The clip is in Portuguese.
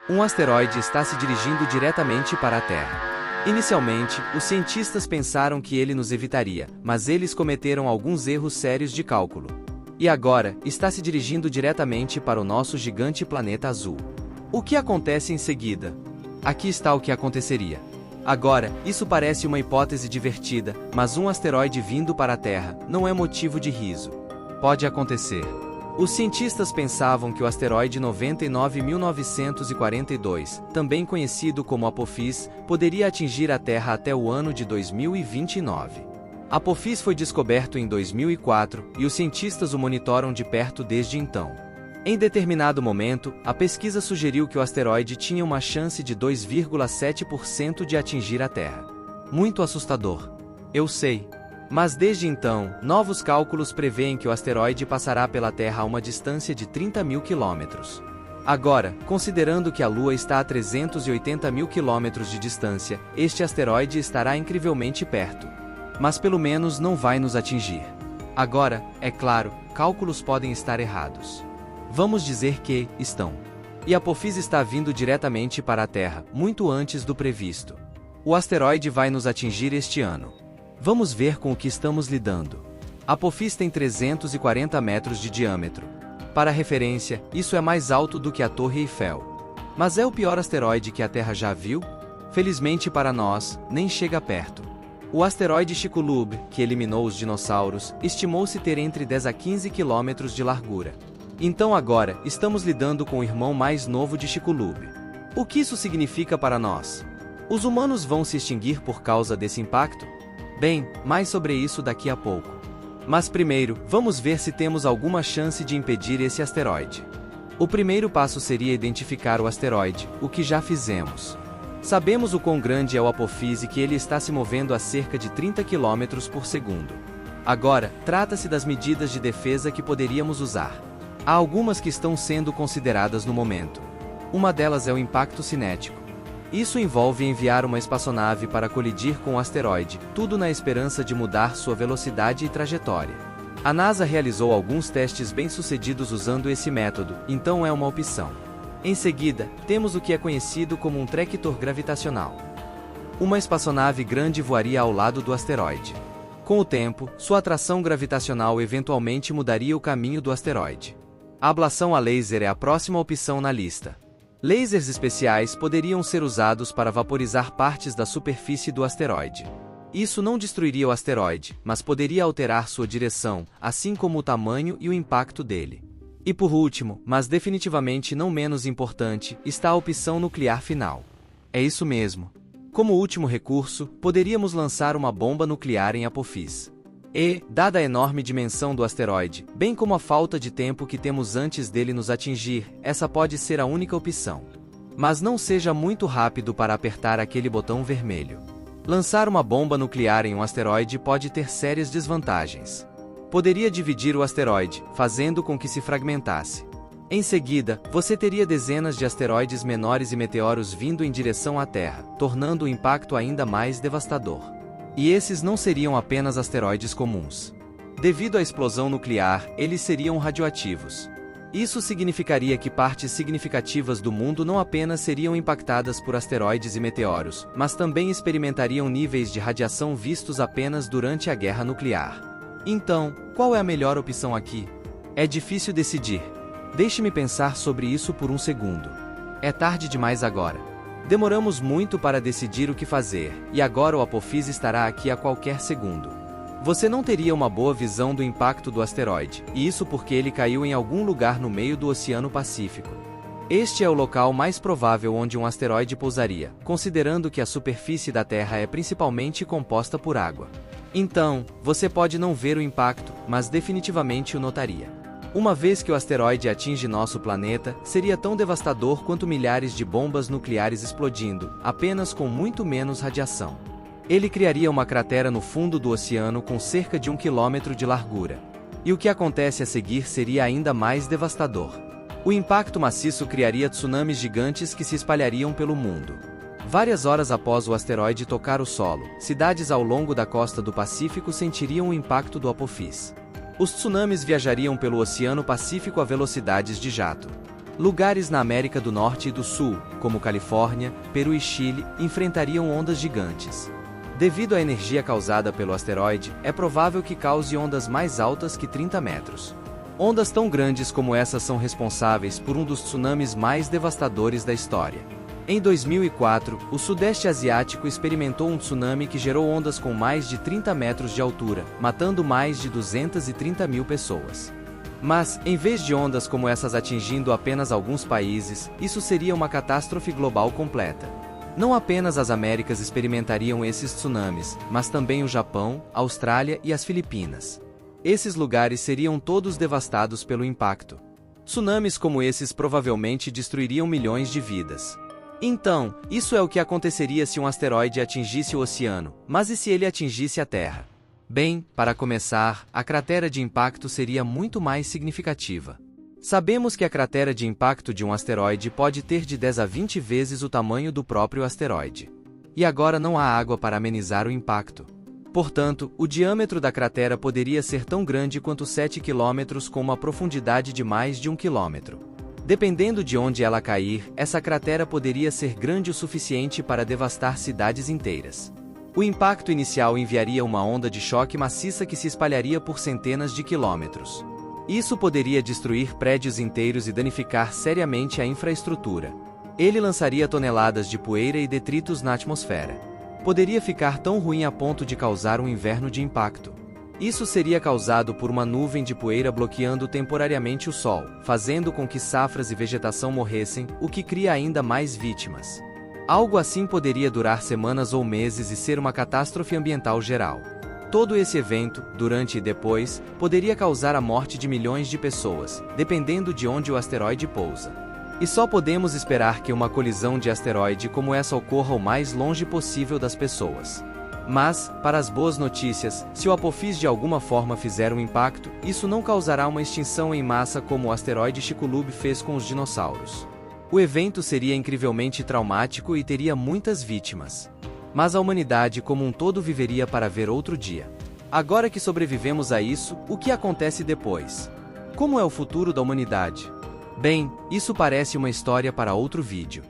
Um asteroide está se dirigindo diretamente para a Terra. Inicialmente, os cientistas pensaram que ele nos evitaria, mas eles cometeram alguns erros sérios de cálculo. E agora, está se dirigindo diretamente para o nosso gigante planeta azul. O que acontece em seguida? Aqui está o que aconteceria. Agora, isso parece uma hipótese divertida, mas um asteroide vindo para a Terra não é motivo de riso. Pode acontecer. Os cientistas pensavam que o asteroide 99.942, também conhecido como Apophis, poderia atingir a Terra até o ano de 2029. Apophis foi descoberto em 2004 e os cientistas o monitoram de perto desde então. Em determinado momento, a pesquisa sugeriu que o asteroide tinha uma chance de 2,7% de atingir a Terra. Muito assustador. Eu sei. Mas desde então, novos cálculos prevêem que o asteroide passará pela Terra a uma distância de 30 mil quilômetros. Agora, considerando que a Lua está a 380 mil quilômetros de distância, este asteroide estará incrivelmente perto. Mas pelo menos não vai nos atingir. Agora, é claro, cálculos podem estar errados. Vamos dizer que estão. E Apophis está vindo diretamente para a Terra, muito antes do previsto. O asteroide vai nos atingir este ano. Vamos ver com o que estamos lidando. Apophis tem 340 metros de diâmetro. Para referência, isso é mais alto do que a Torre Eiffel. Mas é o pior asteroide que a Terra já viu? Felizmente para nós, nem chega perto. O asteroide Chicxulub, que eliminou os dinossauros, estimou-se ter entre 10 a 15 quilômetros de largura. Então agora, estamos lidando com o irmão mais novo de Chicxulub. O que isso significa para nós? Os humanos vão se extinguir por causa desse impacto? Bem, mais sobre isso daqui a pouco. Mas primeiro, vamos ver se temos alguma chance de impedir esse asteroide. O primeiro passo seria identificar o asteroide, o que já fizemos. Sabemos o quão grande é o Apophis e que ele está se movendo a cerca de 30 km por segundo. Agora, trata-se das medidas de defesa que poderíamos usar. Há algumas que estão sendo consideradas no momento. Uma delas é o impacto cinético. Isso envolve enviar uma espaçonave para colidir com o asteroide, tudo na esperança de mudar sua velocidade e trajetória. A NASA realizou alguns testes bem-sucedidos usando esse método, então é uma opção. Em seguida, temos o que é conhecido como um tractor gravitacional. Uma espaçonave grande voaria ao lado do asteroide. Com o tempo, sua atração gravitacional eventualmente mudaria o caminho do asteroide. A ablação a laser é a próxima opção na lista. Lasers especiais poderiam ser usados para vaporizar partes da superfície do asteroide. Isso não destruiria o asteroide, mas poderia alterar sua direção, assim como o tamanho e o impacto dele. E por último, mas definitivamente não menos importante, está a opção nuclear final. É isso mesmo. Como último recurso, poderíamos lançar uma bomba nuclear em Apophis. E, dada a enorme dimensão do asteroide, bem como a falta de tempo que temos antes dele nos atingir, essa pode ser a única opção. Mas não seja muito rápido para apertar aquele botão vermelho. Lançar uma bomba nuclear em um asteroide pode ter sérias desvantagens. Poderia dividir o asteroide, fazendo com que se fragmentasse. Em seguida, você teria dezenas de asteroides menores e meteoros vindo em direção à Terra, tornando o impacto ainda mais devastador. E esses não seriam apenas asteroides comuns. Devido à explosão nuclear, eles seriam radioativos. Isso significaria que partes significativas do mundo não apenas seriam impactadas por asteroides e meteoros, mas também experimentariam níveis de radiação vistos apenas durante a guerra nuclear. Então, qual é a melhor opção aqui? É difícil decidir. Deixe-me pensar sobre isso por um segundo. É tarde demais agora. Demoramos muito para decidir o que fazer, e agora o Apophis estará aqui a qualquer segundo. Você não teria uma boa visão do impacto do asteroide, e isso porque ele caiu em algum lugar no meio do Oceano Pacífico. Este é o local mais provável onde um asteroide pousaria, considerando que a superfície da Terra é principalmente composta por água. Então, você pode não ver o impacto, mas definitivamente o notaria. Uma vez que o asteroide atinge nosso planeta, seria tão devastador quanto milhares de bombas nucleares explodindo, apenas com muito menos radiação. Ele criaria uma cratera no fundo do oceano com cerca de 1 quilômetro de largura. E o que acontece a seguir seria ainda mais devastador. O impacto maciço criaria tsunamis gigantes que se espalhariam pelo mundo. Várias horas após o asteroide tocar o solo, cidades ao longo da costa do Pacífico sentiriam o impacto do Apophis. Os tsunamis viajariam pelo Oceano Pacífico a velocidades de jato. Lugares na América do Norte e do Sul, como Califórnia, Peru e Chile, enfrentariam ondas gigantes. Devido à energia causada pelo asteroide, é provável que cause ondas mais altas que 30 metros. Ondas tão grandes como essas são responsáveis por um dos tsunamis mais devastadores da história. Em 2004, o Sudeste Asiático experimentou um tsunami que gerou ondas com mais de 30 metros de altura, matando mais de 230 mil pessoas. Mas, em vez de ondas como essas atingindo apenas alguns países, isso seria uma catástrofe global completa. Não apenas as Américas experimentariam esses tsunamis, mas também o Japão, a Austrália e as Filipinas. Esses lugares seriam todos devastados pelo impacto. Tsunamis como esses provavelmente destruiriam milhões de vidas. Então, isso é o que aconteceria se um asteroide atingisse o oceano, mas e se ele atingisse a Terra? Bem, para começar, a cratera de impacto seria muito mais significativa. Sabemos que a cratera de impacto de um asteroide pode ter de 10 a 20 vezes o tamanho do próprio asteroide. E agora não há água para amenizar o impacto. Portanto, o diâmetro da cratera poderia ser tão grande quanto 7 km com uma profundidade de mais de 1 km. Dependendo de onde ela cair, essa cratera poderia ser grande o suficiente para devastar cidades inteiras. O impacto inicial enviaria uma onda de choque maciça que se espalharia por centenas de quilômetros. Isso poderia destruir prédios inteiros e danificar seriamente a infraestrutura. Ele lançaria toneladas de poeira e detritos na atmosfera. Poderia ficar tão ruim a ponto de causar um inverno de impacto. Isso seria causado por uma nuvem de poeira bloqueando temporariamente o sol, fazendo com que safras e vegetação morressem, o que cria ainda mais vítimas. Algo assim poderia durar semanas ou meses e ser uma catástrofe ambiental geral. Todo esse evento, durante e depois, poderia causar a morte de milhões de pessoas, dependendo de onde o asteroide pousa. E só podemos esperar que uma colisão de asteroide como essa ocorra o mais longe possível das pessoas. Mas, para as boas notícias, se o Apophis de alguma forma fizer um impacto, isso não causará uma extinção em massa como o asteroide Chicxulub fez com os dinossauros. O evento seria incrivelmente traumático e teria muitas vítimas. Mas a humanidade como um todo viveria para ver outro dia. Agora que sobrevivemos a isso, o que acontece depois? Como é o futuro da humanidade? Bem, isso parece uma história para outro vídeo.